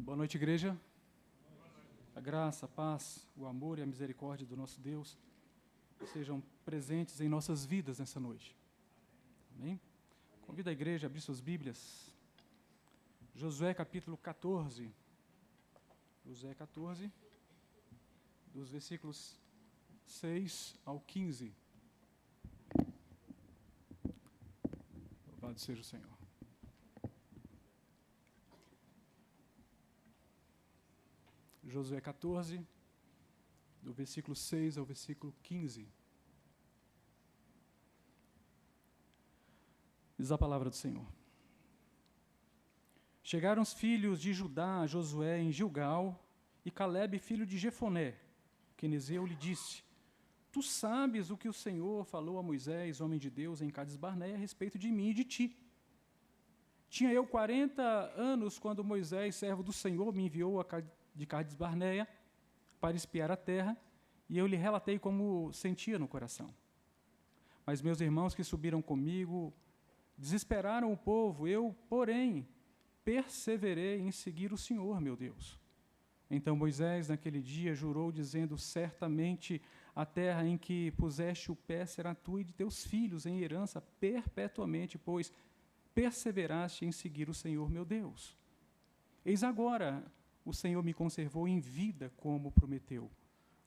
Boa noite, igreja. A graça, a paz, o amor e a misericórdia do nosso Deus sejam presentes em nossas vidas nessa noite. Amém? Convido a igreja a abrir suas Bíblias. Josué capítulo 14. Josué 14, dos versículos 6 ao 15. Louvado seja o Senhor. Josué 14, do versículo 6 ao versículo 15. Diz a palavra do Senhor. Chegaram os filhos de Judá a Josué em Gilgal, e Calebe, filho de Jefoné, quenezeu, lhe disse: Tu sabes o que o Senhor falou a Moisés, homem de Deus, em Cades-Barneia, a respeito de mim e de ti. Tinha eu 40 anos quando Moisés, servo do Senhor, me enviou de Cades-Barneia para espiar a terra, e eu lhe relatei como sentia no coração. Mas meus irmãos que subiram comigo desesperaram o povo, eu, porém, perseverei em seguir o Senhor, meu Deus. Então Moisés, naquele dia, jurou, dizendo: Certamente a terra em que puseste o pé será tua e de teus filhos em herança perpetuamente, pois perseveraste em seguir o Senhor, meu Deus. Eis agora, o Senhor me conservou em vida, como prometeu.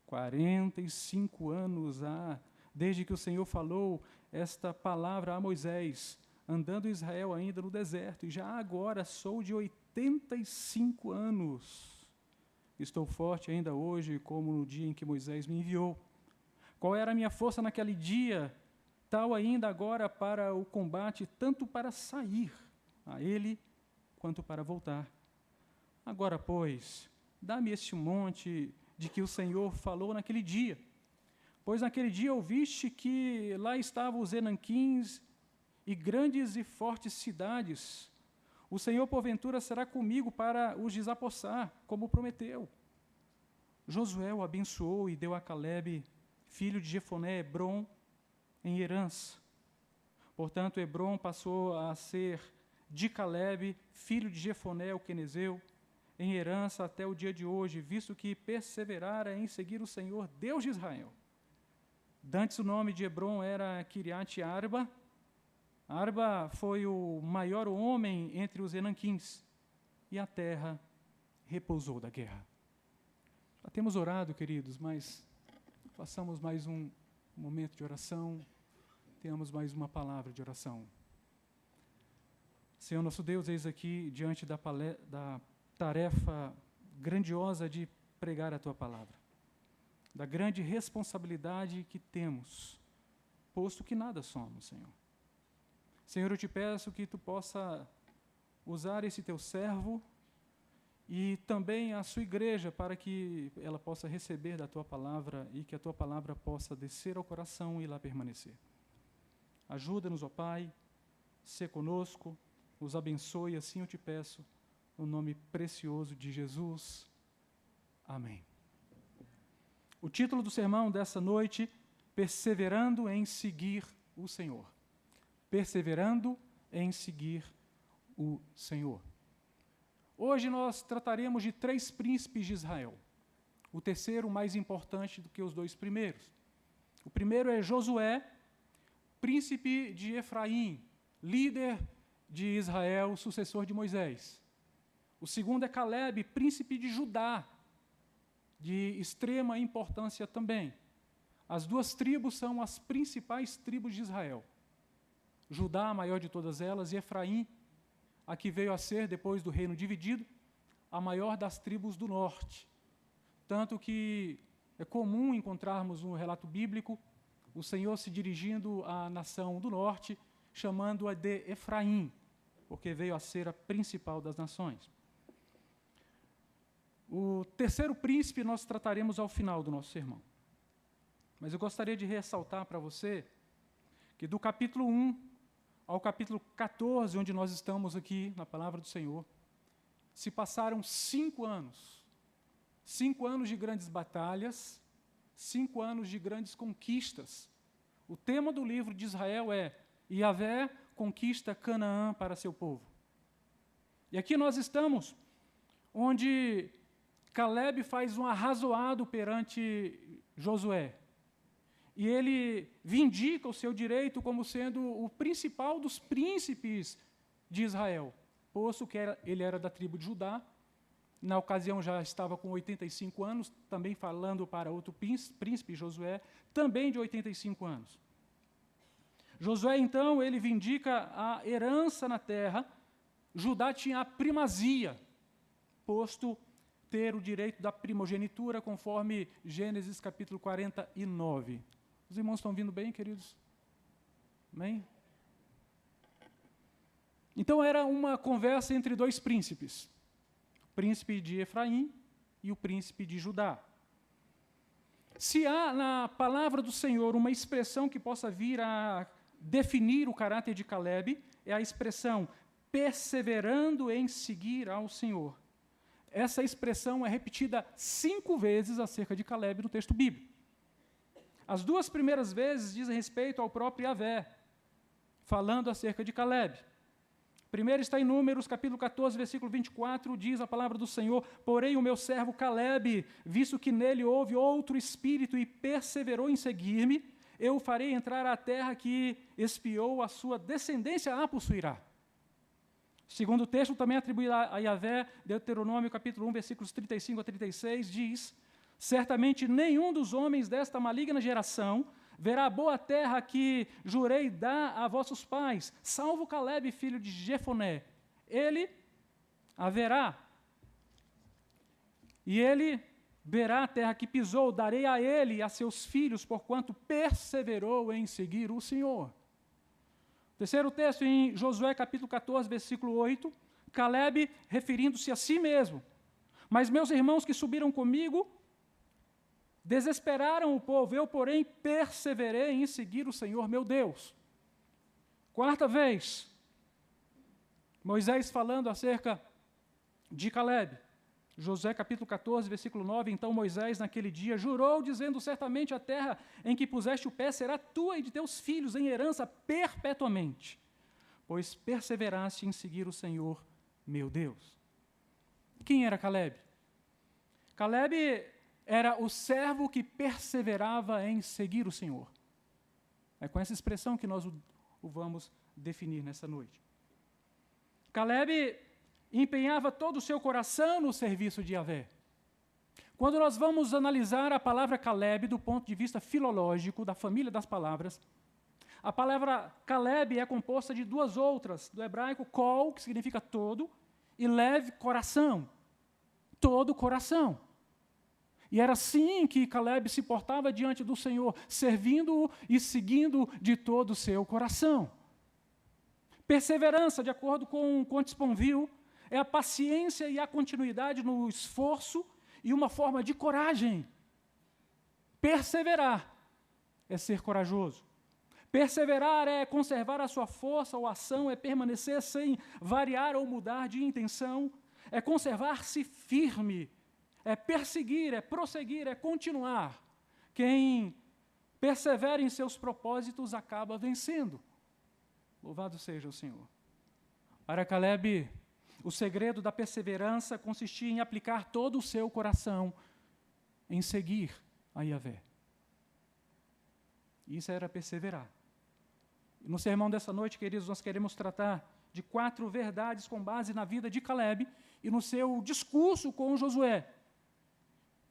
45 anos há, desde que o Senhor falou esta palavra a Moisés, andando Israel ainda no deserto, e já agora sou de 85 anos. Estou forte ainda hoje, como no dia em que Moisés me enviou. Qual era a minha força naquele dia, tal ainda agora para o combate, tanto para sair a ele, quanto para voltar. Agora, pois, dá-me este monte de que o Senhor falou naquele dia. Pois naquele dia ouviste que lá estavam os Enaquins e grandes e fortes cidades. O Senhor, porventura, será comigo para os desapossar, como prometeu. Josué o abençoou e deu a Calebe, filho de Jefoné, Hebrom, em herança. Portanto, Hebrom passou a ser de Calebe, filho de Jefoné, o quenezeu, em herança até o dia de hoje, visto que perseverara em seguir o Senhor, Deus de Israel. Dantes o nome de Hebrom era Kiriat Arba. Arba foi o maior homem entre os Enaquins, e a terra repousou da guerra. Já temos orado, queridos, mas façamos mais um momento de oração, tenhamos mais uma palavra de oração. Senhor nosso Deus, eis aqui diante da tarefa grandiosa de pregar a Tua palavra, da grande responsabilidade que temos, posto que nada somos, Senhor. Senhor, eu te peço que Tu possa usar esse Teu servo e também a sua igreja para que ela possa receber da Tua palavra e que a Tua palavra possa descer ao coração e lá permanecer. Ajuda-nos, ó Pai, sê conosco, nos abençoe, assim eu te peço, no nome precioso de Jesus. Amém. O título do sermão dessa noite: Perseverando em seguir o Senhor. Perseverando em seguir o Senhor. Hoje nós trataremos de 3 príncipes de Israel. O terceiro mais importante do que os 2 primeiros. O primeiro é Josué, príncipe de Efraim, líder de Israel, sucessor de Moisés. O segundo é Calebe, príncipe de Judá, de extrema importância também. As 2 tribos são as principais tribos de Israel. Judá, a maior de todas elas, e Efraim, a que veio a ser, depois do reino dividido, a maior das tribos do norte. Tanto que é comum encontrarmos no relato bíblico o Senhor se dirigindo à nação do norte, chamando-a de Efraim, porque veio a ser a principal das nações. O terceiro príncipe nós trataremos ao final do nosso sermão. Mas eu gostaria de ressaltar para você que do capítulo 1 ao capítulo 14, onde nós estamos aqui na Palavra do Senhor, se passaram 5 anos. 5 anos de grandes batalhas, 5 anos de grandes conquistas. O tema do livro de Israel é: Yahvé conquista Canaã para seu povo. E aqui nós estamos onde Caleb faz um arrazoado perante Josué. E ele vindica o seu direito como sendo o principal dos príncipes de Israel, posto que ele era da tribo de Judá. Na ocasião já estava com 85 anos, também falando para outro príncipe, Josué, também de 85 anos. Josué, então, ele vindica a herança na terra. Judá tinha a primazia, posto ter o direito da primogenitura, conforme Gênesis capítulo 49. Os irmãos estão vindo bem, queridos? Amém? Então, era uma conversa entre dois príncipes, o príncipe de Efraim e o príncipe de Judá. Se há na palavra do Senhor uma expressão que possa vir a definir o caráter de Caleb, é a expressão perseverando em seguir ao Senhor. Essa expressão é repetida 5 vezes acerca de Caleb no texto bíblico. As 2 primeiras vezes dizem respeito ao próprio Yahvé, falando acerca de Caleb. Primeiro está em Números, capítulo 14, versículo 24, diz a palavra do Senhor: porém o meu servo Caleb, visto que nele houve outro espírito e perseverou em seguir-me, eu o farei entrar à terra que espiou a sua descendência a possuirá. Segundo texto, também atribuído a Yahvé, Deuteronômio, capítulo 1, versículos 35 a 36, diz: certamente nenhum dos homens desta maligna geração verá a boa terra que jurei dar a vossos pais, salvo Caleb, filho de Jefoné. Ele a verá, e ele verá a terra que pisou, darei a ele e a seus filhos, porquanto perseverou em seguir o Senhor. Terceiro texto, em Josué, capítulo 14, versículo 8, Caleb referindo-se a si mesmo: mas meus irmãos que subiram comigo desesperaram o povo, eu, porém, perseverei em seguir o Senhor meu Deus. Quarta vez, Moisés falando acerca de Caleb. Josué capítulo 14, versículo 9, então Moisés naquele dia jurou, dizendo: certamente a terra em que puseste o pé será tua e de teus filhos em herança perpetuamente, pois perseveraste em seguir o Senhor meu Deus. Quem era Caleb? Caleb era o servo que perseverava em seguir o Senhor. É com essa expressão que nós o vamos definir nessa noite. Caleb empenhava todo o seu coração no serviço de Yahvé. Quando nós vamos analisar a palavra Caleb do ponto de vista filológico, da família das palavras, a palavra Caleb é composta de 2 outras, do hebraico kol, que significa todo, e lev, coração. Todo coração. E era assim que Caleb se portava diante do Senhor, servindo-o e seguindo de todo o seu coração. Perseverança, de acordo com Conte Sponville, é a paciência e a continuidade no esforço e uma forma de coragem. Perseverar é ser corajoso. Perseverar é conservar a sua força ou ação, é permanecer sem variar ou mudar de intenção, é conservar-se firme, é perseguir, é prosseguir, é continuar. Quem persevera em seus propósitos acaba vencendo. Louvado seja o Senhor. Para Caleb, o segredo da perseverança consistia em aplicar todo o seu coração em seguir a Yahvé. Isso era perseverar. No sermão dessa noite, queridos, nós queremos tratar de 4 verdades com base na vida de Caleb e no seu discurso com Josué,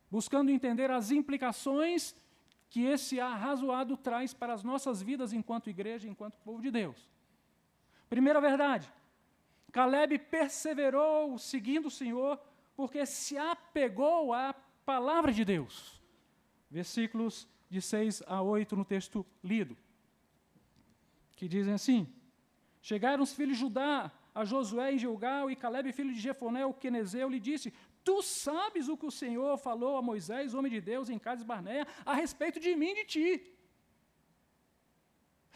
buscando entender as implicações que esse arrazoado traz para as nossas vidas enquanto igreja, enquanto povo de Deus. Primeira verdade: Caleb perseverou seguindo o Senhor porque se apegou à palavra de Deus. Versículos de 6 a 8 no texto lido, que dizem assim: chegaram os filhos de Judá a Josué em Gilgal, e Caleb, filho de Jefoné, o quenezeu, lhe disse: tu sabes o que o Senhor falou a Moisés, homem de Deus, em Cades Barneia, a respeito de mim e de ti.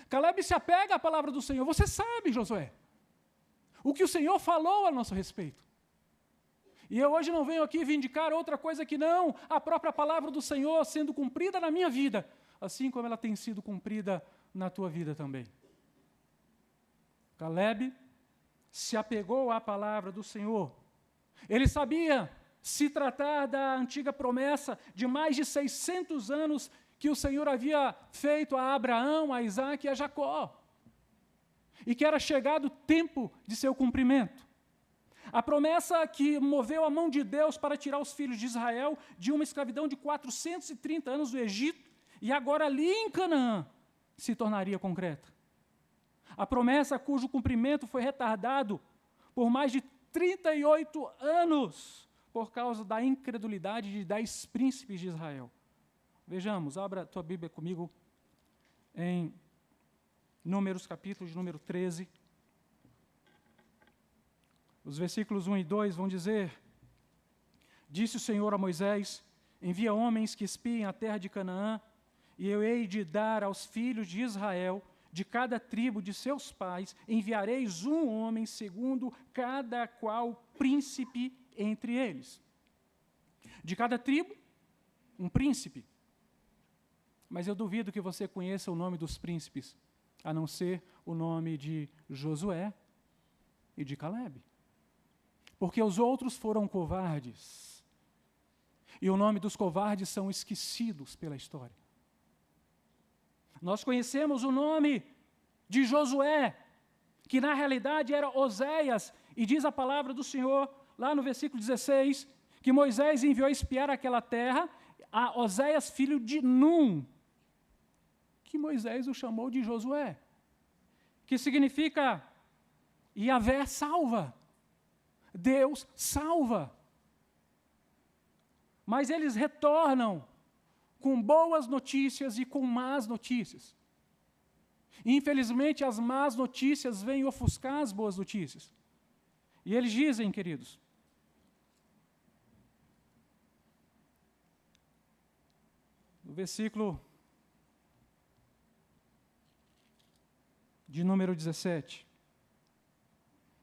Caleb se apega à palavra do Senhor. Você sabe, Josué, o que o Senhor falou a nosso respeito. E eu hoje não venho aqui vindicar outra coisa que não a própria palavra do Senhor sendo cumprida na minha vida, assim como ela tem sido cumprida na tua vida também. Caleb se apegou à palavra do Senhor. Ele sabia se tratar da antiga promessa de mais de 600 anos que o Senhor havia feito a Abraão, a Isaque e a Jacó, e que era chegado o tempo de seu cumprimento. A promessa que moveu a mão de Deus para tirar os filhos de Israel de uma escravidão de 430 anos do Egito, e agora ali em Canaã se tornaria concreta. A promessa cujo cumprimento foi retardado por mais de 38 anos por causa da incredulidade de 10 príncipes de Israel. Vejamos, abra a tua Bíblia comigo em Números, capítulo de número 13. Os versículos 1 e 2 vão dizer: Disse o Senhor a Moisés: Envia homens que espiem a terra de Canaã, e eu hei de dar aos filhos de Israel, de cada tribo de seus pais, enviareis um homem segundo cada qual príncipe entre eles. De cada tribo, um príncipe. Mas eu duvido que você conheça o nome dos príncipes, a não ser o nome de Josué e de Calebe. Porque os outros foram covardes. E o nome dos covardes são esquecidos pela história. Nós conhecemos o nome de Josué, que na realidade era Oséias, e diz a palavra do Senhor, lá no versículo 16, que Moisés enviou espiar aquela terra a Oséias, filho de Num, que Moisés o chamou de Josué, que significa Yahvé salva. Deus salva. Mas eles retornam com boas notícias e com más notícias. Infelizmente, as más notícias vêm ofuscar as boas notícias. E eles dizem, queridos, no versículo de número 17,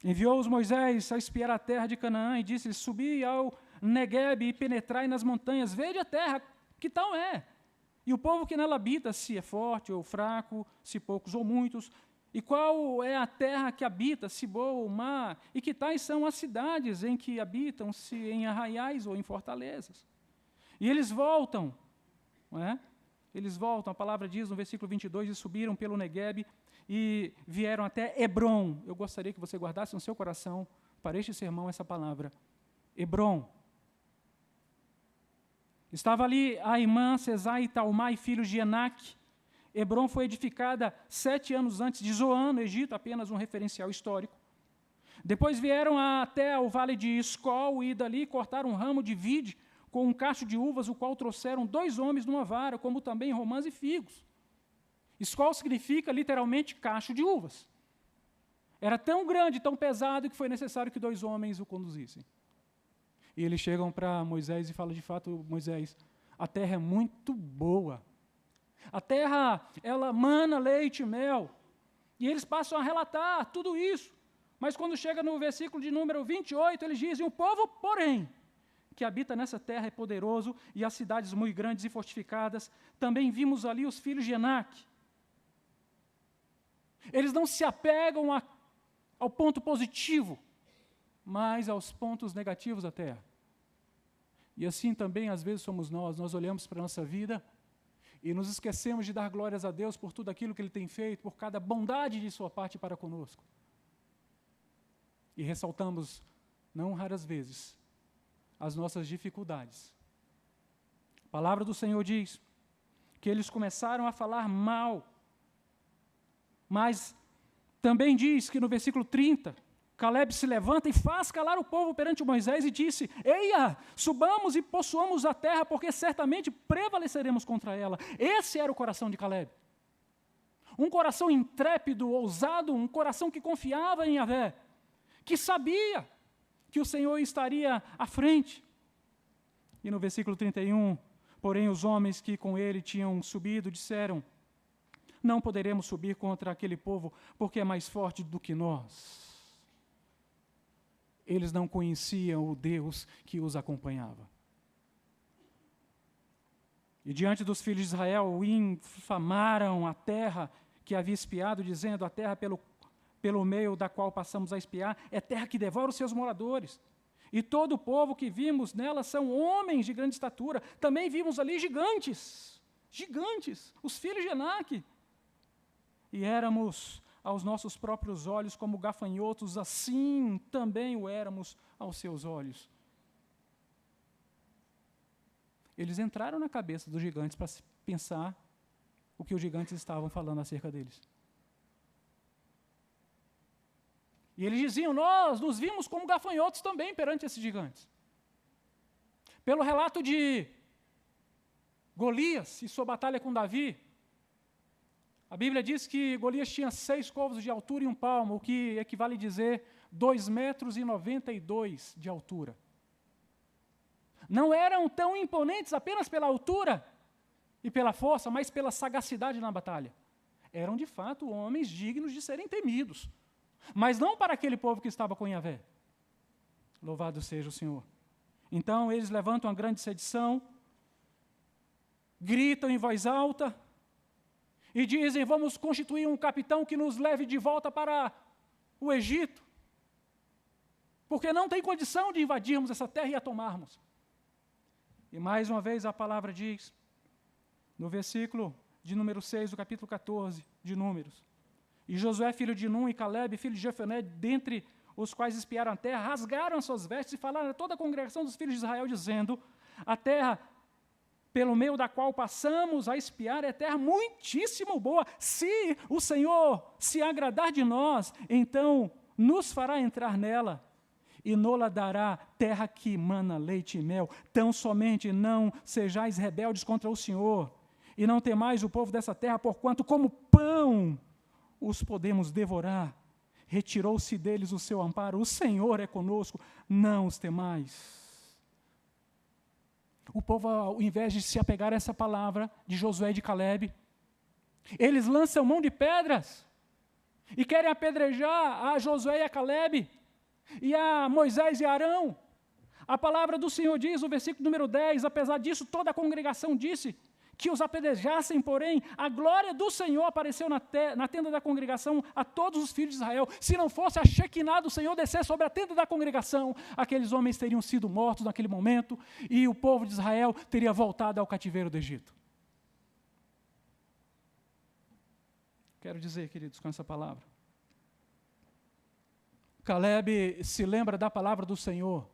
enviou-os Moisés a espiar a terra de Canaã e disse: Subi ao Neguebe e penetrai nas montanhas, vede a terra, que tal é? E o povo que nela habita, se é forte ou fraco, se poucos ou muitos, e qual é a terra que habita, se boa ou má, e que tais são as cidades em que habitam, se em arraiais ou em fortalezas. E eles voltam, não é? Eles voltam, a palavra diz no versículo 22, e subiram pelo Neguebe, e vieram até Hebrom. Eu gostaria que você guardasse no seu coração, para este sermão, essa palavra. Hebrom. Estava ali Aimã, Sesai e Talmai, filhos de Enaque. Hebrom foi edificada 7 anos antes de Zoan, no Egito, apenas um referencial histórico. Depois vieram até o vale de Escol, e dali cortaram um ramo de vide com um cacho de uvas, o qual trouxeram 2 homens numa vara, como também romãs e figos. Escol significa, literalmente, cacho de uvas. Era tão grande, tão pesado, que foi necessário que 2 homens o conduzissem. E eles chegam para Moisés e falam: de fato, Moisés, a terra é muito boa. A terra, ela mana leite e mel. E eles passam a relatar tudo isso. Mas quando chega no versículo de número 28, eles dizem: o povo, porém, que habita nessa terra é poderoso, e as cidades muito grandes e fortificadas. Também vimos ali os filhos de Enaque. Eles não se apegam ao ponto positivo, mas aos pontos negativos da terra. E assim também, às vezes, somos nós olhamos para a nossa vida e nos esquecemos de dar glórias a Deus por tudo aquilo que Ele tem feito, por cada bondade de sua parte para conosco. E ressaltamos, não raras vezes, as nossas dificuldades. A palavra do Senhor diz que eles começaram a falar mal, mas também diz que no versículo 30, Calebe se levanta e faz calar o povo perante Moisés e disse: Eia, subamos e possuamos a terra, porque certamente prevaleceremos contra ela. Esse era o coração de Calebe. Um coração intrépido, ousado, um coração que confiava em Yahvé, que sabia que o Senhor estaria à frente. E no versículo 31, porém os homens que com ele tinham subido disseram: Não poderemos subir contra aquele povo, porque é mais forte do que nós. Eles não conheciam o Deus que os acompanhava. E diante dos filhos de Israel, infamaram a terra que havia espiado, dizendo: a terra pelo meio da qual passamos a espiar é terra que devora os seus moradores. e todo o povo que vimos nela são homens de grande estatura. Também vimos ali gigantes, os filhos de Enaque. E éramos aos nossos próprios olhos como gafanhotos, assim também o éramos aos seus olhos. Eles entraram na cabeça dos gigantes para pensar o que os gigantes estavam falando acerca deles. E eles diziam, nós nos vimos como gafanhotos também perante esses gigantes. Pelo relato de Golias e sua batalha com Davi, a Bíblia diz que Golias tinha 6 côvados de altura e 1 palmo, o que equivale a dizer 2,92 metros de altura. Não eram tão imponentes apenas pela altura e pela força, mas pela sagacidade na batalha. Eram, de fato, homens dignos de serem temidos, mas não para aquele povo que estava com Yahvé. Louvado seja o Senhor. Então, eles levantam uma grande sedição, gritam em voz alta e dizem, vamos constituir um capitão que nos leve de volta para o Egito, porque não tem condição de invadirmos essa terra e a tomarmos. E mais uma vez a palavra diz, no versículo de número 6, do capítulo 14 de Números, e Josué, filho de Nun, e Calebe, filho de Jefoné, dentre os quais espiaram a terra, rasgaram as suas vestes e falaram a toda a congregação dos filhos de Israel, dizendo, a terra pelo meio da qual passamos a espiar é terra muitíssimo boa. Se o Senhor se agradar de nós, então nos fará entrar nela e nola dará terra que mana leite e mel. Tão somente não sejais rebeldes contra o Senhor e não temais o povo dessa terra, porquanto como pão os podemos devorar. Retirou-se deles o seu amparo. O Senhor é conosco, não os temais. O povo, ao invés de se apegar a essa palavra de Josué e de Calebe, eles lançam mão de pedras e querem apedrejar a Josué e a Calebe, e a Moisés e Arão. A palavra do Senhor diz, no versículo número 10, apesar disso, toda a congregação disse que os apedrejassem, porém, a glória do Senhor apareceu na tenda da congregação a todos os filhos de Israel. Se não fosse a Shekinah do Senhor descer sobre a tenda da congregação, aqueles homens teriam sido mortos naquele momento e o povo de Israel teria voltado ao cativeiro do Egito. Quero dizer, queridos, com essa palavra, Calebe se lembra da palavra do Senhor.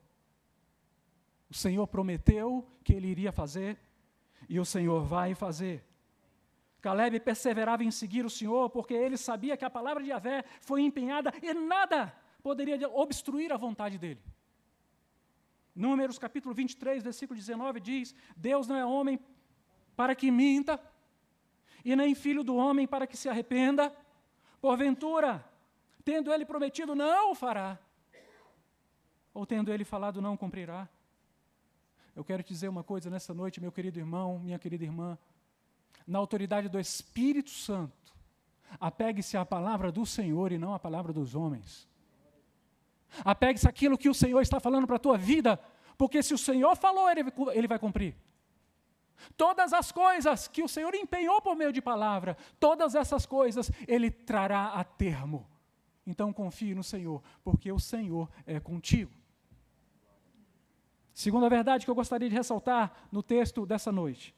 O Senhor prometeu que ele iria fazer, e o Senhor vai fazer. Calebe perseverava em seguir o Senhor, porque ele sabia que a palavra de Yahvé foi empenhada e nada poderia obstruir a vontade dele. Números capítulo 23, versículo 19 diz, Deus não é homem para que minta, e nem filho do homem para que se arrependa. Porventura, tendo ele prometido, não o fará, ou tendo ele falado, não cumprirá. Eu quero te dizer uma coisa nessa noite, meu querido irmão, minha querida irmã, na autoridade do Espírito Santo, apegue-se à palavra do Senhor e não à palavra dos homens. Apegue-se àquilo que o Senhor está falando para a tua vida, porque se o Senhor falou, ele vai cumprir. Todas as coisas que o Senhor empenhou por meio de palavra, todas essas coisas Ele trará a termo. Então confie no Senhor, porque o Senhor é contigo. Segunda verdade que eu gostaria de ressaltar no texto dessa noite.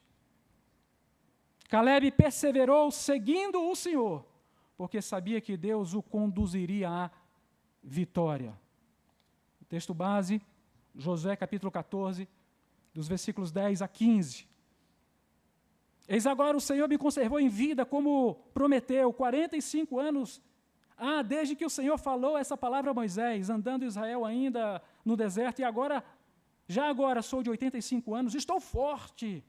Calebe perseverou seguindo o Senhor, porque sabia que Deus o conduziria à vitória. O texto base, Josué capítulo 14, dos versículos 10 a 15. Eis agora o Senhor me conservou em vida, como prometeu, 45 anos, desde que o Senhor falou essa palavra a Moisés, andando Israel ainda no deserto, e agora, já agora sou de 85 anos, estou forte,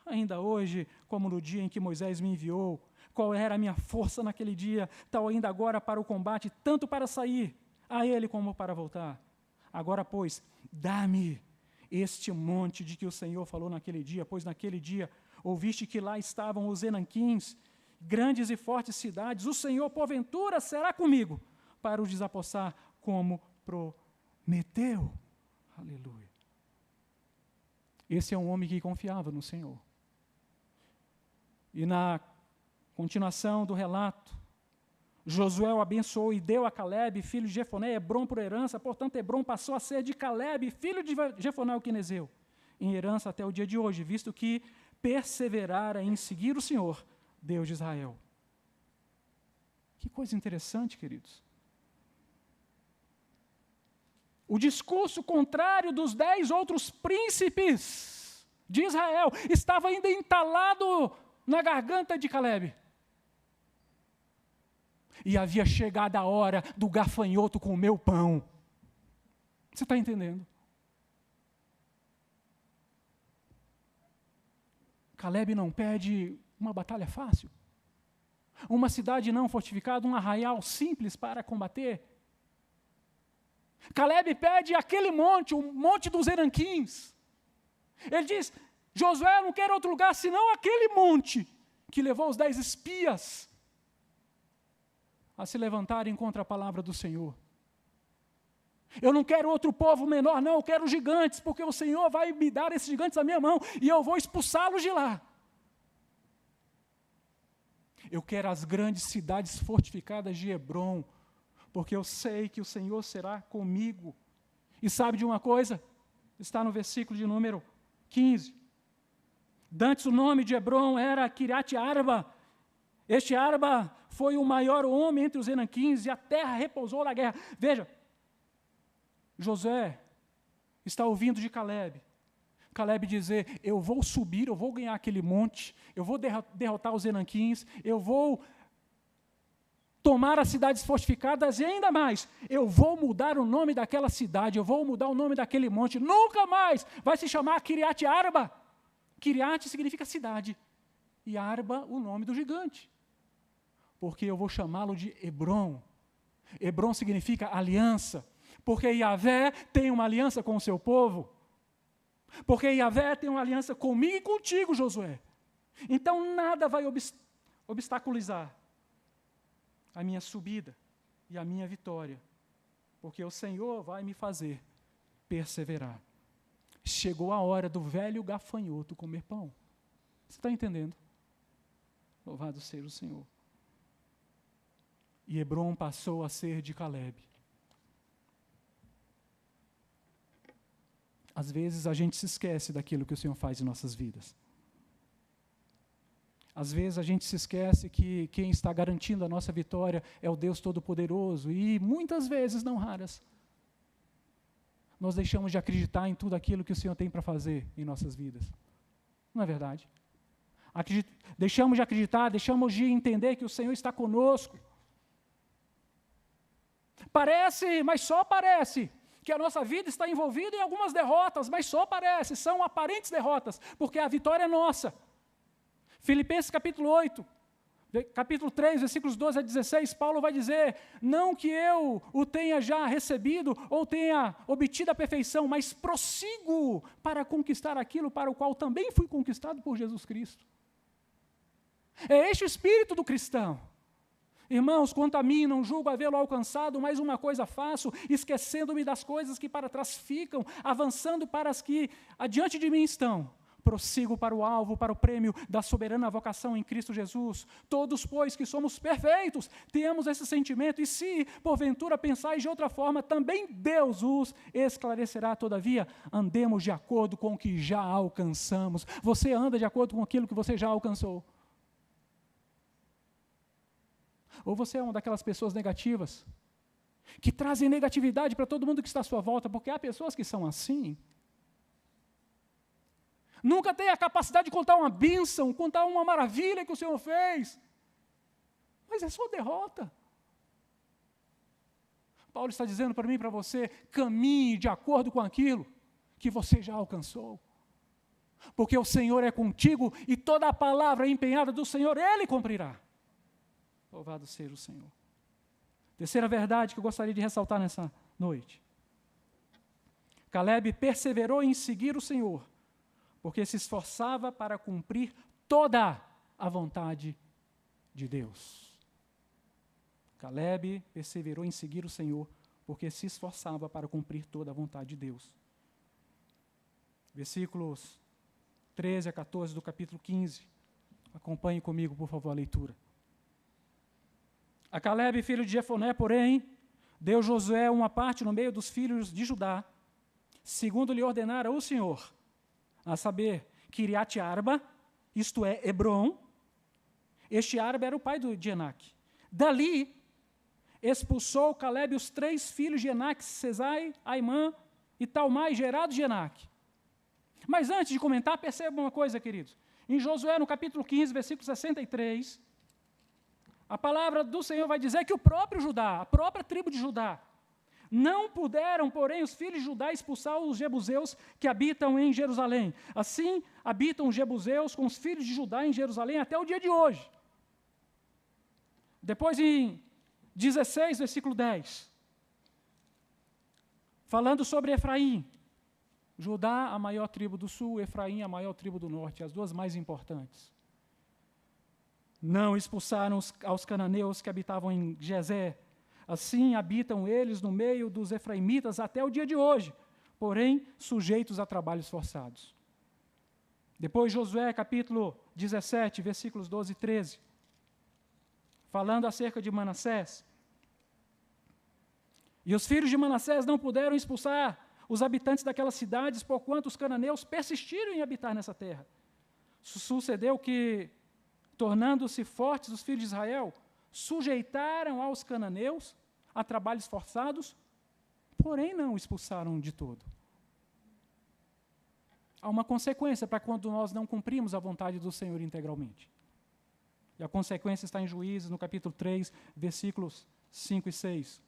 ainda hoje, como no dia em que Moisés me enviou. Qual era a minha força naquele dia, tal ainda agora para o combate, tanto para sair a ele como para voltar. Agora, pois, dá-me este monte de que o Senhor falou naquele dia, pois naquele dia ouviste que lá estavam os Enaquins, grandes e fortes cidades. O Senhor, porventura, será comigo para os desapossar, como prometeu. Aleluia. Esse é um homem que confiava no Senhor. E na continuação do relato, Josué o abençoou e deu a Calebe, filho de Jefoné, Hebrom por herança. Portanto, Hebrom passou a ser de Calebe, filho de Jefoné o quenezeu, em herança até o dia de hoje, visto que perseverara em seguir o Senhor, Deus de Israel. Que coisa interessante, queridos. O discurso contrário dos 10 outros príncipes de Israel estava ainda entalado na garganta de Calebe. E havia chegado a hora do gafanhoto comer o pão. Você está entendendo? Calebe não pede uma batalha fácil, uma cidade não fortificada, um arraial simples para combater. Calebe pede aquele monte, o monte dos Eranquins. Ele diz, Josué, não quer outro lugar senão aquele monte que levou os 10 espias a se levantarem contra a palavra do Senhor. Eu não quero outro povo menor, não, eu quero gigantes, porque o Senhor vai me dar esses gigantes na minha mão e eu vou expulsá-los de lá. Eu quero as grandes cidades fortificadas de Hebrom, porque eu sei que o Senhor será comigo. E sabe de uma coisa? Está no versículo de número 15. Dantes o nome de Hebrom era Kiriat Arba. Este Arba foi o maior homem entre os Enaquins e a terra repousou na guerra. Veja, Josué está ouvindo de Calebe. Calebe dizer, eu vou subir, eu vou ganhar aquele monte, eu vou derrotar os Enaquins, eu vou tomar as cidades fortificadas e ainda mais, eu vou mudar o nome daquela cidade, eu vou mudar o nome daquele monte, nunca mais vai se chamar Kiriat Arba. Kiriat significa cidade e Arba o nome do gigante, porque eu vou chamá-lo de Hebrom. Hebrom significa aliança, porque Yahvé tem uma aliança com o seu povo, porque Yahvé tem uma aliança comigo e contigo, Josué. Então nada vai obstaculizar a minha subida e a minha vitória, porque o Senhor vai me fazer perseverar. Chegou a hora do velho gafanhoto comer pão. Você está entendendo? Louvado seja o Senhor. E Hebrom passou a ser de Calebe. Às vezes a gente se esquece daquilo que o Senhor faz em nossas vidas. Às vezes a gente se esquece que quem está garantindo a nossa vitória é o Deus Todo-Poderoso. E muitas vezes, não raras, nós deixamos de acreditar em tudo aquilo que o Senhor tem para fazer em nossas vidas. Não é verdade? Deixamos de acreditar, deixamos de entender que o Senhor está conosco. Parece, mas só parece, que a nossa vida está envolvida em algumas derrotas, mas só parece, são aparentes derrotas, porque a vitória é nossa. Filipenses capítulo 8, capítulo 3, versículos 12 a 16, Paulo vai dizer, não que eu o tenha já recebido ou tenha obtido a perfeição, mas prossigo para conquistar aquilo para o qual também fui conquistado por Jesus Cristo. É este o espírito do cristão. Irmãos, quanto a mim, não julgo havê-lo alcançado, mas uma coisa faço, esquecendo-me das coisas que para trás ficam, avançando para as que adiante de mim estão. Prossigo para o alvo, para o prêmio da soberana vocação em Cristo Jesus. Todos, pois, que somos perfeitos, temos esse sentimento, e se, porventura, pensais de outra forma, também Deus os esclarecerá. Todavia, andemos de acordo com o que já alcançamos. Você anda de acordo com aquilo que você já alcançou? Ou você é uma daquelas pessoas negativas, que trazem negatividade para todo mundo que está à sua volta, porque há pessoas que são assim. Nunca tem a capacidade de contar uma bênção, contar uma maravilha que o Senhor fez. Mas é sua derrota. Paulo está dizendo para mim e para você, caminhe de acordo com aquilo que você já alcançou. Porque o Senhor é contigo e toda a palavra empenhada do Senhor, Ele cumprirá. Louvado seja o Senhor. Terceira verdade que eu gostaria de ressaltar nessa noite. Calebe perseverou em seguir o Senhor, porque se esforçava para cumprir toda a vontade de Deus. Calebe perseverou em seguir o Senhor, porque se esforçava para cumprir toda a vontade de Deus. Versículos 13 a 14 do capítulo 15. Acompanhe comigo, por favor, a leitura. A Calebe, filho de Jefoné, porém, deu Josué uma parte no meio dos filhos de Judá, segundo lhe ordenara o Senhor, a saber, Kiriat Arba, isto é, Hebrom. Este Arba era o pai de Enaque. Dali, expulsou Calebe os 3 filhos de Enaque, Sesai, Aimã e Talmai, gerados de Enaque. Mas antes de comentar, perceba uma coisa, queridos. Em Josué, no capítulo 15, versículo 63, a palavra do Senhor vai dizer que o próprio Judá, a própria tribo de Judá, não puderam, porém, os filhos de Judá expulsar os jebuseus que habitam em Jerusalém. Assim, habitam os jebuseus com os filhos de Judá em Jerusalém até o dia de hoje. Depois, em 16, versículo 10, falando sobre Efraim, Judá, a maior tribo do sul, Efraim, a maior tribo do norte, as duas mais importantes. Não expulsaram aos cananeus que habitavam em Gezer. Assim habitam eles no meio dos efraimitas até o dia de hoje, porém sujeitos a trabalhos forçados. Depois Josué, capítulo 17, versículos 12 e 13, falando acerca de Manassés. E os filhos de Manassés não puderam expulsar os habitantes daquelas cidades, porquanto os cananeus persistiram em habitar nessa terra. Sucedeu que, tornando-se fortes os filhos de Israel, sujeitaram aos cananeus a trabalhos forçados, porém não expulsaram de todo. Há uma consequência para quando nós não cumprimos a vontade do Senhor integralmente. E a consequência está em Juízes, no capítulo 3, versículos 5 e 6.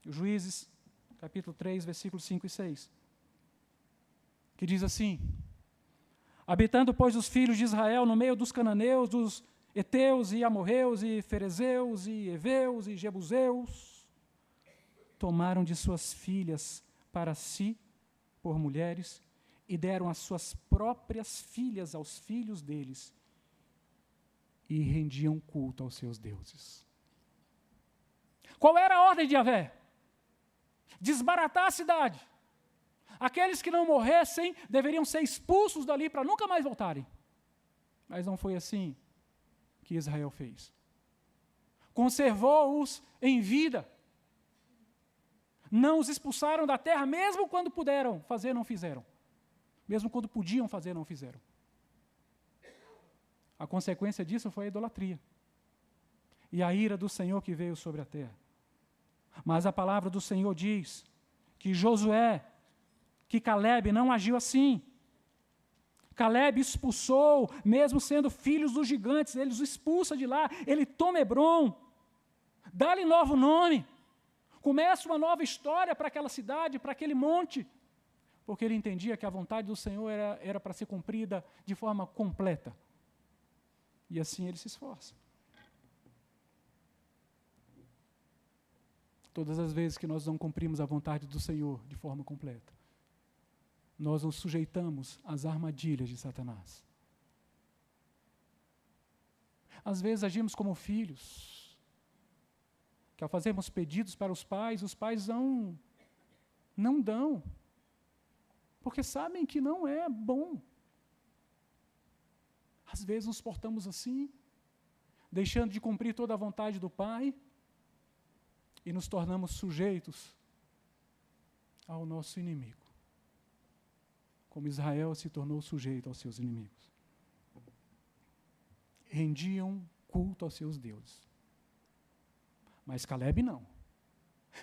Juízes, capítulo 3, versículos 5 e 6. Que diz assim: habitando, pois, os filhos de Israel no meio dos cananeus, dos heteus e amorreus e ferezeus e heveus e jebuseus, tomaram de suas filhas para si por mulheres e deram as suas próprias filhas aos filhos deles e rendiam culto aos seus deuses. Qual era a ordem de Yahvé? Desbaratar a cidade. Aqueles que não morressem deveriam ser expulsos dali para nunca mais voltarem. Mas não foi assim que Israel fez. Conservou-os em vida. Não os expulsaram da terra, mesmo quando puderam fazer, não fizeram. Mesmo quando podiam fazer, não fizeram. A consequência disso foi a idolatria. E a ira do Senhor que veio sobre a terra. Mas a palavra do Senhor diz que Josué, que Calebe não agiu assim. Calebe expulsou, mesmo sendo filhos dos gigantes, ele os expulsa de lá, ele toma Hebrom, dá-lhe novo nome, começa uma nova história para aquela cidade, para aquele monte, porque ele entendia que a vontade do Senhor era para ser cumprida de forma completa. E assim ele se esforça. Todas as vezes que nós não cumprimos a vontade do Senhor de forma completa, nós nos sujeitamos às armadilhas de Satanás. Às vezes agimos como filhos, que ao fazermos pedidos para os pais não dão, porque sabem que não é bom. Às vezes nos portamos assim, deixando de cumprir toda a vontade do Pai, e nos tornamos sujeitos ao nosso inimigo, como Israel se tornou sujeito aos seus inimigos. Rendiam culto aos seus deuses. Mas Calebe não.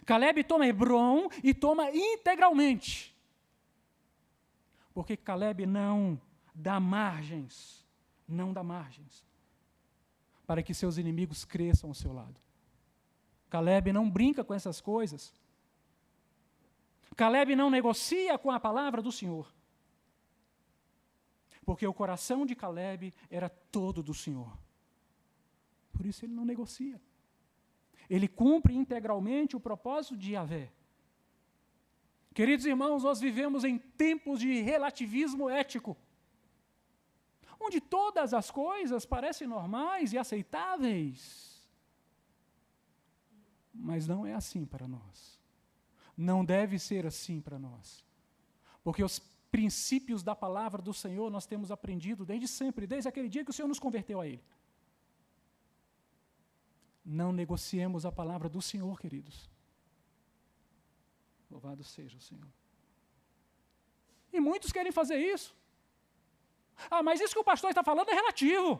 Calebe toma Hebrom e toma integralmente. Porque Calebe não dá margens para que seus inimigos cresçam ao seu lado. Calebe não brinca com essas coisas. Calebe não negocia com a palavra do Senhor. Porque o coração de Calebe era todo do Senhor. Por isso ele não negocia. Ele cumpre integralmente o propósito de Yahvé. Queridos irmãos, nós vivemos em tempos de relativismo ético, onde todas as coisas parecem normais e aceitáveis. Mas não é assim para nós. Não deve ser assim para nós. Porque os princípios da palavra do Senhor nós temos aprendido desde sempre, desde aquele dia que o Senhor nos converteu a Ele. Não negociemos a palavra do Senhor, queridos. Louvado seja o Senhor. E muitos querem fazer isso. Ah, mas isso que o pastor está falando é relativo.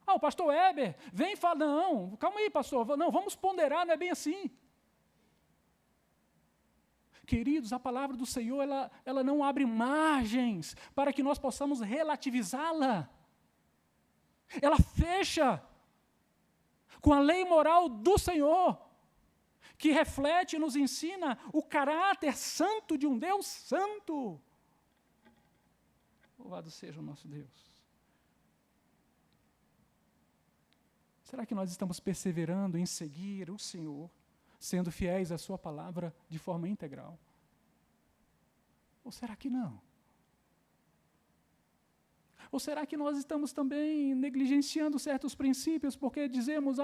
Ah, o pastor Weber vem e fala, não, calma aí, pastor, não, vamos ponderar, não é bem assim. Queridos, a palavra do Senhor, ela não abre margens para que nós possamos relativizá-la. Ela fecha com a lei moral do Senhor, que reflete e nos ensina o caráter santo de um Deus santo. Louvado seja o nosso Deus. Será que nós estamos perseverando em seguir o Senhor, sendo fiéis à sua palavra de forma integral? Ou será que não? Ou será que nós estamos também negligenciando certos princípios porque dizemos,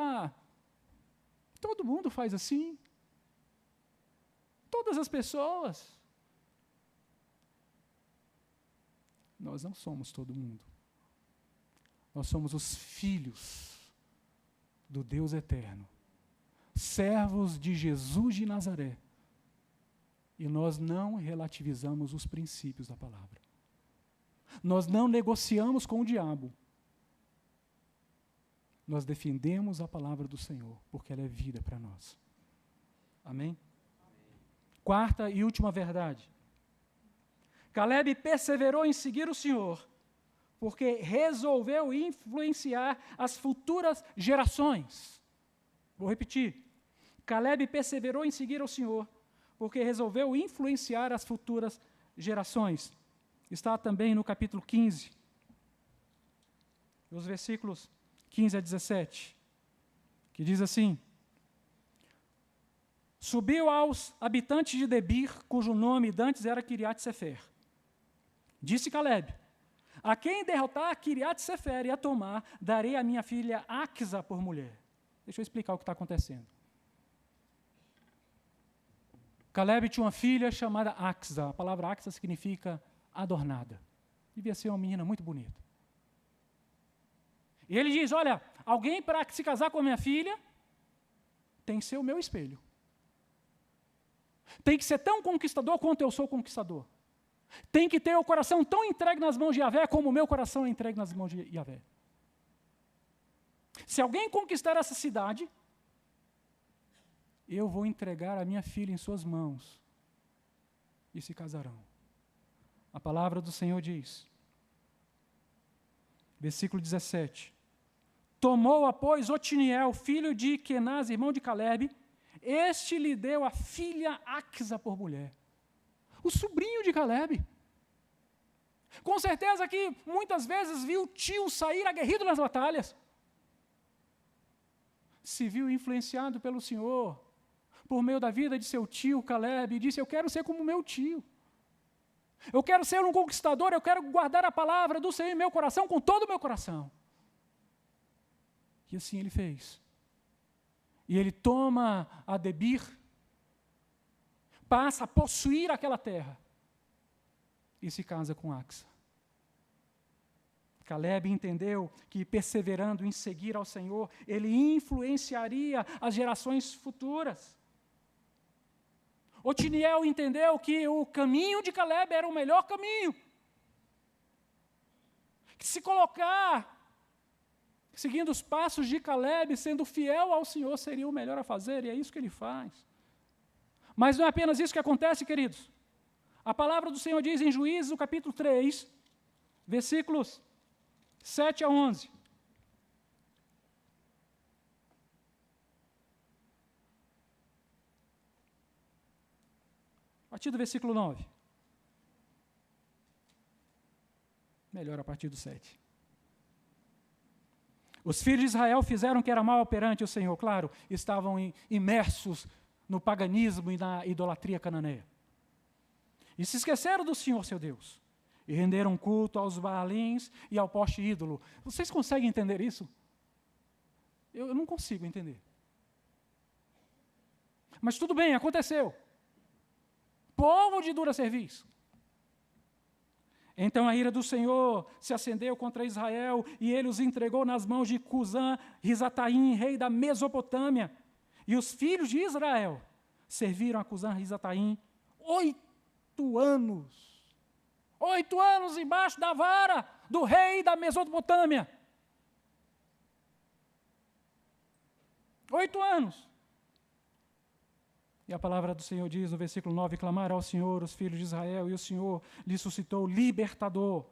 todo mundo faz assim? Todas as pessoas. Nós não somos todo mundo. Nós somos os filhos do Deus eterno, servos de Jesus de Nazaré. E nós não relativizamos os princípios da palavra. Nós não negociamos com o diabo. Nós defendemos a palavra do Senhor, porque ela é vida para nós. Amém? Quarta e última verdade. Caleb perseverou em seguir o Senhor, porque resolveu influenciar as futuras gerações. Vou repetir. Caleb perseverou em seguir o Senhor, porque resolveu influenciar as futuras gerações. Está também no capítulo 15, os versículos 15 a 17, que diz assim: Subiu aos habitantes de Debir, cujo nome dantes era Quiriat-Sefer. Disse Caleb: A quem derrotar Quiriat-Sefer e a tomar, darei a minha filha Axa por mulher. Deixa eu explicar o que está acontecendo. Caleb tinha uma filha chamada Axa. A palavra Axa significa adornada. Devia ser uma menina muito bonita. E ele diz, olha, alguém para se casar com a minha filha tem que ser o meu espelho. Tem que ser tão conquistador quanto eu sou conquistador. Tem que ter o coração tão entregue nas mãos de Yahvé como o meu coração é entregue nas mãos de Yahvé. Se alguém conquistar essa cidade, eu vou entregar a minha filha em suas mãos e se casarão. A palavra do Senhor diz, versículo 17, Tomou-a, pois, Otiniel, filho de Kenaz, irmão de Caleb, este lhe deu a filha Axa por mulher. O sobrinho de Caleb. Com certeza que muitas vezes viu o tio sair aguerrido nas batalhas. Se viu influenciado pelo Senhor, por meio da vida de seu tio Caleb, e disse, eu quero ser como meu tio. Eu quero ser um conquistador, eu quero guardar a palavra do Senhor em meu coração com todo o meu coração. E assim ele fez. E ele toma a Debir, passa a possuir aquela terra e se casa com Axa. Caleb entendeu que, perseverando em seguir ao Senhor, ele influenciaria as gerações futuras. Otiniel entendeu que o caminho de Caleb era o melhor caminho. Que se colocar, seguindo os passos de Caleb, sendo fiel ao Senhor, seria o melhor a fazer, e é isso que ele faz. Mas não é apenas isso que acontece, queridos. A palavra do Senhor diz em Juízes, no capítulo 3, versículos 7 a 11. A partir do versículo 9. Melhor a partir do 7. Os filhos de Israel fizeram o que era mal perante o Senhor. Claro, estavam imersos no paganismo e na idolatria cananeia. E se esqueceram do Senhor, seu Deus. E renderam culto aos Baalins e ao poste ídolo. Vocês conseguem entender isso? Eu não consigo entender. Mas tudo bem, aconteceu. Povo de dura serviço. Então a ira do Senhor se acendeu contra Israel, e ele os entregou nas mãos de Cusã-Risataim, rei da Mesopotâmia. E os filhos de Israel serviram a Cusã-Risataim 8 anos. 8 anos embaixo da vara do rei da Mesopotâmia. 8 anos. E a palavra do Senhor diz no versículo 9, clamaram ao Senhor os filhos de Israel, e o Senhor lhes suscitou libertador,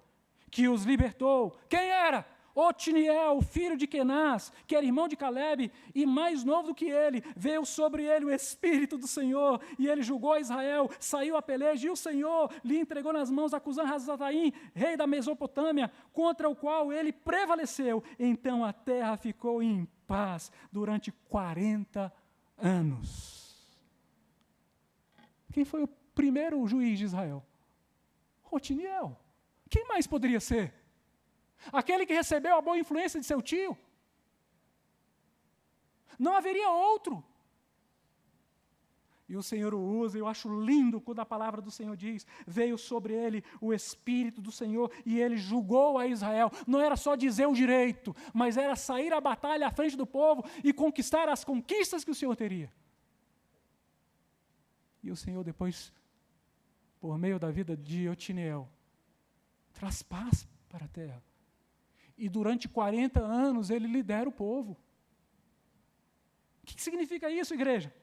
que os libertou. Quem era? Otiniel, filho de Kenaz, que era irmão de Calebe, e mais novo do que ele. Veio sobre ele o Espírito do Senhor, e ele julgou a Israel, saiu a peleja, e o Senhor lhe entregou nas mãos a Cusã-Risataim, rei da Mesopotâmia, contra o qual ele prevaleceu. Então a terra ficou em paz durante 40 anos. Quem foi o primeiro juiz de Israel? Otiniel. Quem mais poderia ser? Aquele que recebeu a boa influência de seu tio? Não haveria outro. E o Senhor o usa, eu acho lindo quando a palavra do Senhor diz, veio sobre ele o Espírito do Senhor e ele julgou a Israel. Não era só dizer o direito, mas era sair à batalha à frente do povo e conquistar as conquistas que o Senhor teria. E o Senhor depois, por meio da vida de Otiniel, traz paz para a terra. E durante 40 anos ele lidera o povo. O que significa isso, igreja?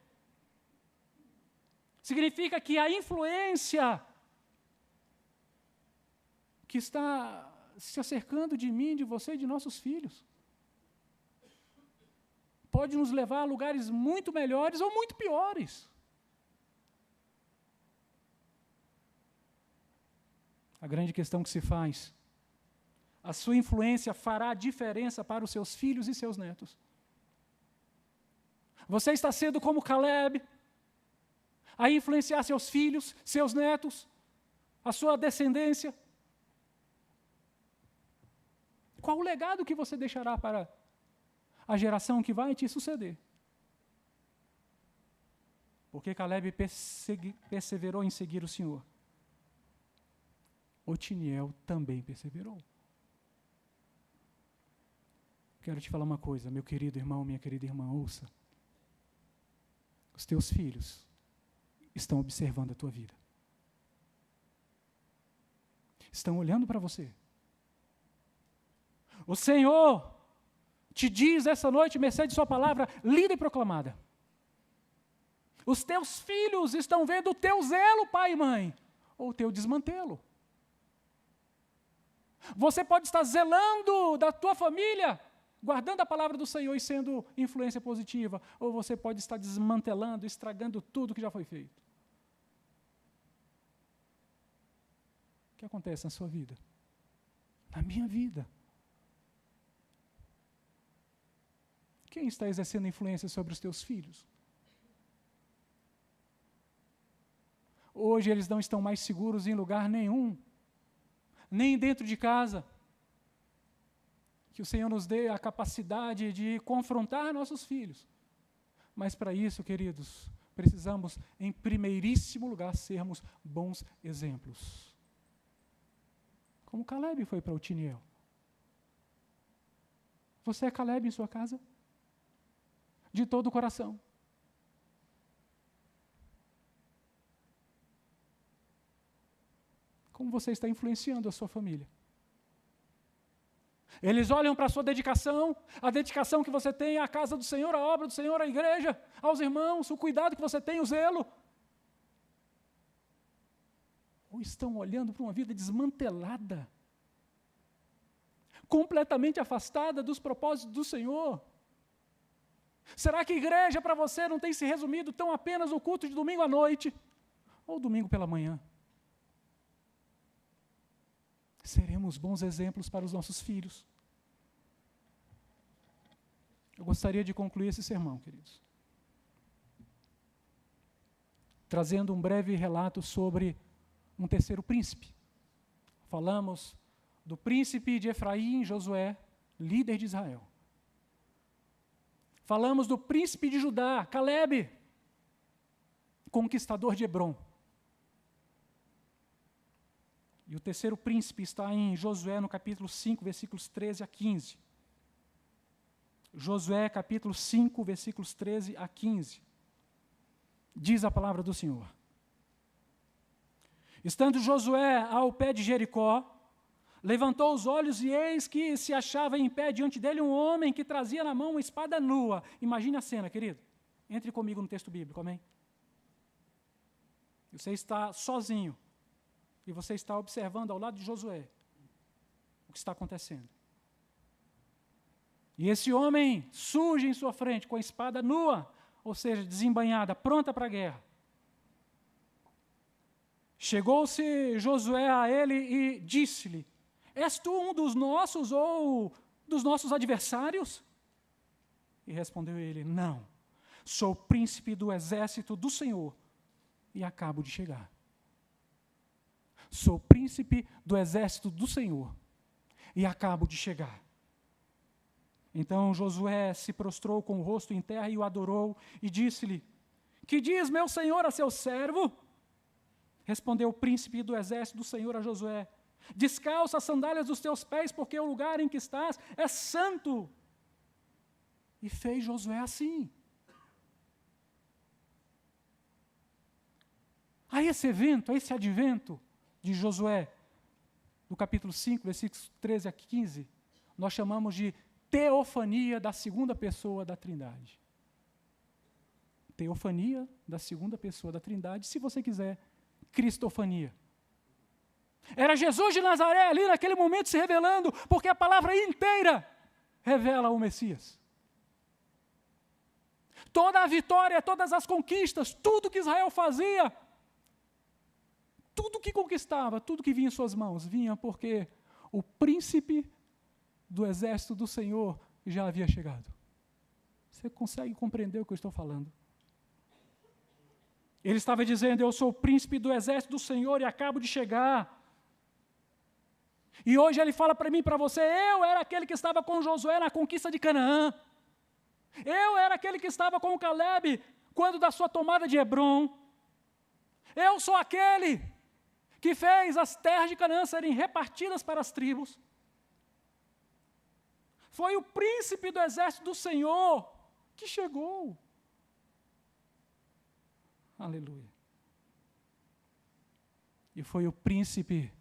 Significa que a influência que está se acercando de mim, de você e de nossos filhos, pode nos levar a lugares muito melhores ou muito piores. A grande questão que se faz, a sua influência fará diferença para os seus filhos e seus netos. Você está sendo como Calebe, a influenciar seus filhos, seus netos, a sua descendência. Qual o legado que você deixará para a geração que vai te suceder? Porque Calebe perseverou em seguir o Senhor. Otiniel também perseverou. Quero te falar uma coisa, meu querido irmão, minha querida irmã, ouça. Os teus filhos estão observando a tua vida. Estão olhando para você. O Senhor te diz essa noite, mercê de sua palavra, lida e proclamada. Os teus filhos estão vendo o teu zelo, pai e mãe, ou o teu desmantelo. Você pode estar zelando da tua família, guardando a palavra do Senhor e sendo influência positiva, ou você pode estar desmantelando, estragando tudo que já foi feito. O que acontece na sua vida? Na minha vida. Quem está exercendo influência sobre os teus filhos? Hoje eles não estão mais seguros em lugar nenhum, nem dentro de casa. Que o Senhor nos dê a capacidade de confrontar nossos filhos. Mas para isso, queridos, precisamos, em primeiríssimo lugar, sermos bons exemplos. Como Calebe foi para Otiniel. Você é Calebe em sua casa? De todo o coração. Como você está influenciando a sua família? Eles olham para a sua dedicação, a dedicação que você tem à casa do Senhor, à obra do Senhor, à igreja, aos irmãos, o cuidado que você tem, o zelo. Ou estão olhando para uma vida desmantelada, completamente afastada dos propósitos do Senhor? Será que a igreja para você não tem se resumido tão apenas o culto de domingo à noite, ou domingo pela manhã? Seremos bons exemplos para os nossos filhos. Eu gostaria de concluir esse sermão, queridos, trazendo um breve relato sobre um terceiro príncipe. Falamos do príncipe de Efraim, Josué, líder de Israel. Falamos do príncipe de Judá, Calebe, conquistador de Hebrom. E o terceiro príncipe está em Josué, no capítulo 5, versículos 13 a 15. Josué, capítulo 5, versículos 13 a 15. Diz a palavra do Senhor. Estando Josué ao pé de Jericó, levantou os olhos e eis que se achava em pé diante dele um homem que trazia na mão uma espada nua. Imagine a cena, querido. Entre comigo no texto bíblico, amém? Você está sozinho e você está observando ao lado de Josué o que está acontecendo. E esse homem surge em sua frente com a espada nua, ou seja, desembainhada, pronta para a guerra. Chegou-se Josué a ele e disse-lhe: és tu um dos nossos ou dos nossos adversários? E respondeu ele: não, sou príncipe do exército do Senhor e acabo de chegar. Sou príncipe do exército do Senhor e acabo de chegar. Então Josué se prostrou com o rosto em terra e o adorou e disse-lhe: que diz meu senhor a seu servo? Respondeu o príncipe do exército do Senhor a Josué: descalça as sandálias dos teus pés, porque o lugar em que estás é santo. E fez Josué assim. A esse evento, a esse advento de Josué, do capítulo 5, versículos 13 a 15, nós chamamos de teofania da segunda pessoa da Trindade. Teofania da segunda pessoa da Trindade, se você quiser, cristofania. Era Jesus de Nazaré ali naquele momento se revelando, porque a palavra inteira revela o Messias. Toda a vitória, todas as conquistas, tudo que Israel fazia, tudo que conquistava, tudo que vinha em suas mãos, vinha porque o príncipe do exército do Senhor já havia chegado. Você consegue compreender o que eu estou falando? Ele estava dizendo: eu sou o príncipe do exército do Senhor e acabo de chegar. E hoje ele fala para mim e para você: eu era aquele que estava com Josué na conquista de Canaã. Eu era aquele que estava com Calebe quando da sua tomada de Hebrom. Eu sou aquele que fez as terras de Canaã serem repartidas para as tribos. Foi o príncipe do exército do Senhor que chegou. Aleluia. E foi o príncipe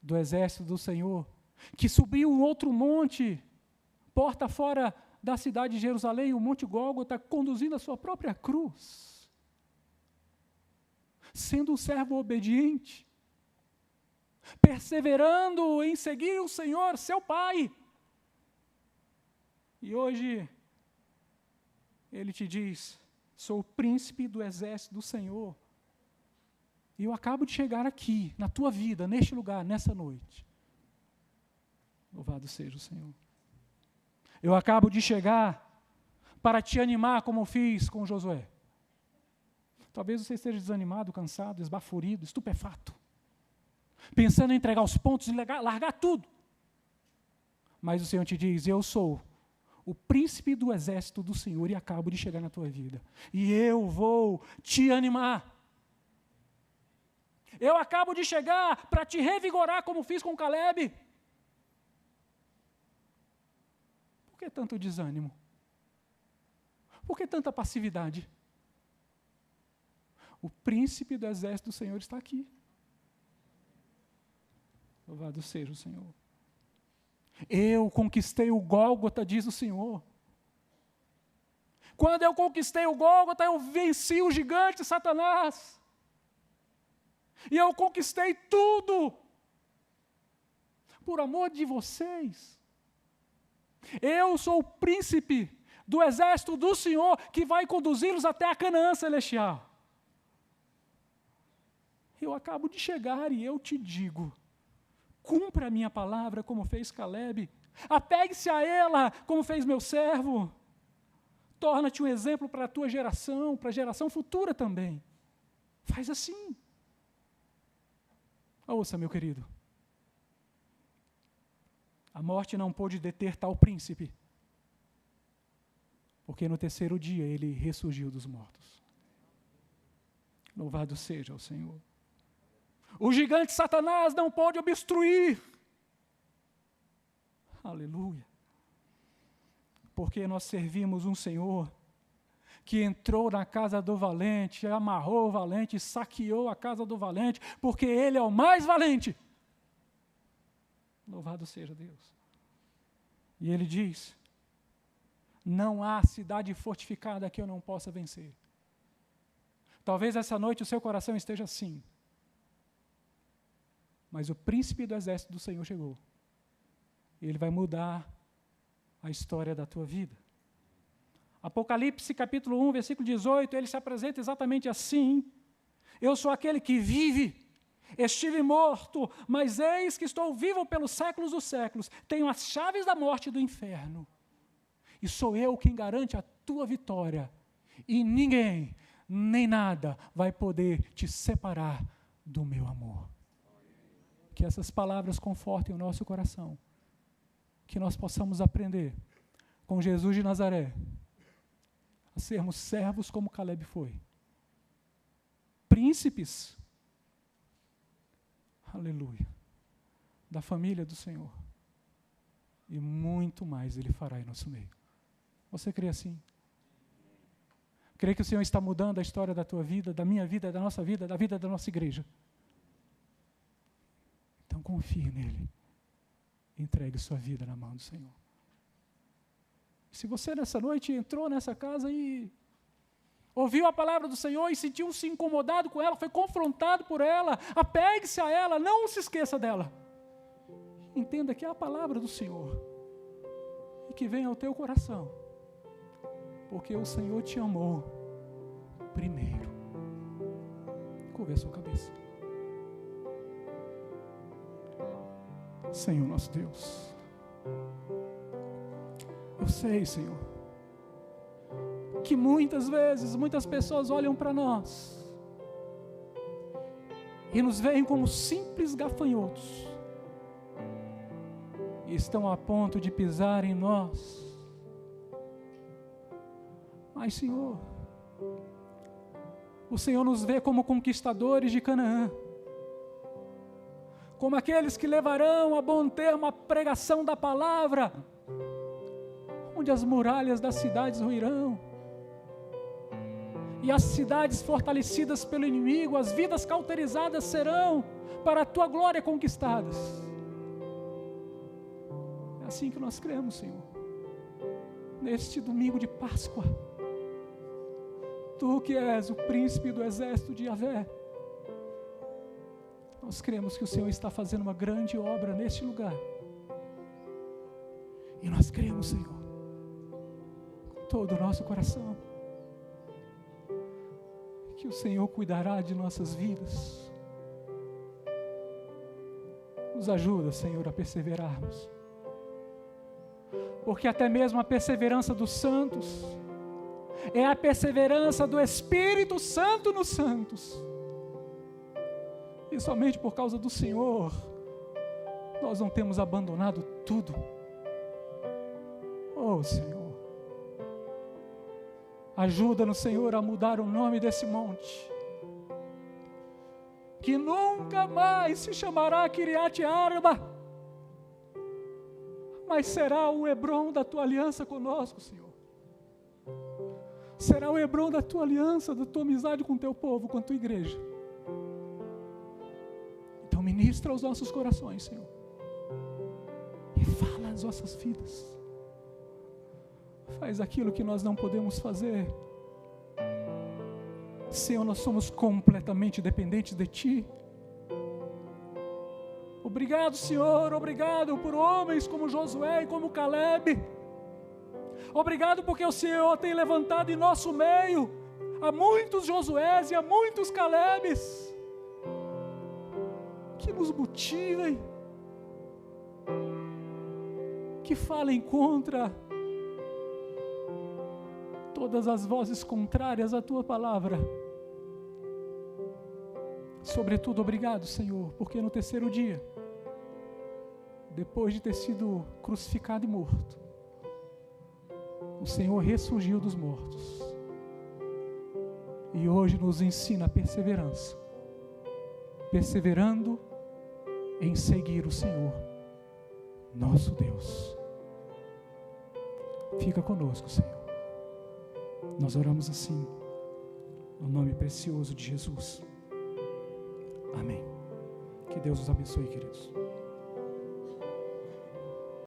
do exército do Senhor que subiu um outro monte, porta fora da cidade de Jerusalém, o Monte Gólgota, conduzindo a sua própria cruz, sendo um servo obediente, perseverando em seguir o Senhor, seu Pai. E hoje, Ele te diz: sou o príncipe do exército do Senhor, e eu acabo de chegar aqui, na tua vida, neste lugar, nessa noite. Louvado seja o Senhor. Eu acabo de chegar para te animar como fiz com Josué. Talvez você esteja desanimado, cansado, esbaforido, estupefato, pensando em entregar os pontos e largar tudo. Mas o Senhor te diz: eu sou o príncipe do exército do Senhor e acabo de chegar na tua vida. E eu vou te animar. Eu acabo de chegar para te revigorar como fiz com Calebe. Por que tanto desânimo? Por que tanta passividade? O príncipe do exército do Senhor está aqui. Louvado seja o Senhor. Eu conquistei o Gólgota, diz o Senhor. Quando eu conquistei o Gólgota, eu venci o gigante Satanás. E eu conquistei tudo por amor de vocês. Eu sou o príncipe do exército do Senhor que vai conduzi-los até a Canaã celestial. Eu acabo de chegar e eu te digo: cumpra a minha palavra como fez Calebe. Apegue-se a ela como fez meu servo. Torna-te um exemplo para a tua geração, para a geração futura também. Faz assim. Ouça, meu querido. A morte não pôde deter tal príncipe, porque no terceiro dia ele ressurgiu dos mortos. Louvado seja o Senhor. O gigante Satanás não pode obstruir. Aleluia. Porque nós servimos um Senhor que entrou na casa do valente, amarrou o valente, saqueou a casa do valente, porque Ele é o mais valente. Louvado seja Deus. E Ele diz: não há cidade fortificada que eu não possa vencer. Talvez essa noite o seu coração esteja assim. Mas o príncipe do exército do Senhor chegou. E Ele vai mudar a história da tua vida. Apocalipse capítulo 1, versículo 18, ele se apresenta exatamente assim: eu sou aquele que vive, estive morto, mas eis que estou vivo pelos séculos dos séculos, tenho as chaves da morte e do inferno, e sou eu quem garante a tua vitória, e ninguém, nem nada vai poder te separar do meu amor. Que essas palavras confortem o nosso coração, que nós possamos aprender com Jesus de Nazaré, a sermos servos como Caleb foi, príncipes, aleluia, da família do Senhor, e muito mais Ele fará em nosso meio. Você crê assim? Crê que o Senhor está mudando a história da tua vida, da minha vida, da nossa vida, da vida da nossa igreja? Então confie nele, entregue sua vida na mão do Senhor. Se você nessa noite entrou nessa casa e ouviu a palavra do Senhor e sentiu-se incomodado com ela, foi confrontado por ela, apegue-se a ela, não se esqueça dela. Entenda que é a palavra do Senhor e que venha ao teu coração, porque o Senhor te amou primeiro. Curva a sua cabeça. Senhor nosso Deus, eu sei, Senhor, que muitas vezes, muitas pessoas olham para nós e nos veem como simples gafanhotos e estão a ponto de pisar em nós. Mas, Senhor, o Senhor nos vê como conquistadores de Canaã, como aqueles que levarão a bom termo a pregação da palavra, onde as muralhas das cidades ruirão, e as cidades fortalecidas pelo inimigo, as vidas cauterizadas serão para a tua glória conquistadas. É assim que nós cremos, Senhor, neste domingo de Páscoa. Tu que és o príncipe do exército de Yahvé, nós cremos que o Senhor está fazendo uma grande obra neste lugar, e nós cremos, Senhor, com todo o nosso coração, que o Senhor cuidará de nossas vidas. Nos ajuda, Senhor, a perseverarmos, porque até mesmo a perseverança dos santos é a perseverança do Espírito Santo nos santos, e somente por causa do Senhor nós não temos abandonado tudo. Oh, Senhor, ajuda-nos, Senhor, a mudar o nome desse monte, que nunca mais se chamará Kiriat Arba, mas será o Hebrom da tua aliança conosco, Senhor. Será o Hebrom da tua aliança, da tua amizade com o teu povo, com a tua igreja. Então ministra aos nossos corações, Senhor, e fala às nossas vidas. Faz aquilo que nós não podemos fazer. Senhor, nós somos completamente dependentes de Ti. Obrigado, Senhor, obrigado por homens como Josué e como Caleb. Obrigado porque o Senhor tem levantado em nosso meio a muitos Josués e a muitos Calebes, que nos motivem, que falem contra todas as vozes contrárias à Tua palavra. Sobretudo, obrigado, Senhor, porque no terceiro dia, depois de ter sido crucificado e morto, o Senhor ressurgiu dos mortos, e hoje nos ensina a perseverança, perseverando em seguir o Senhor, nosso Deus. Fica conosco, Senhor. Nós oramos assim, no nome precioso de Jesus. Amém. Que Deus os abençoe, queridos.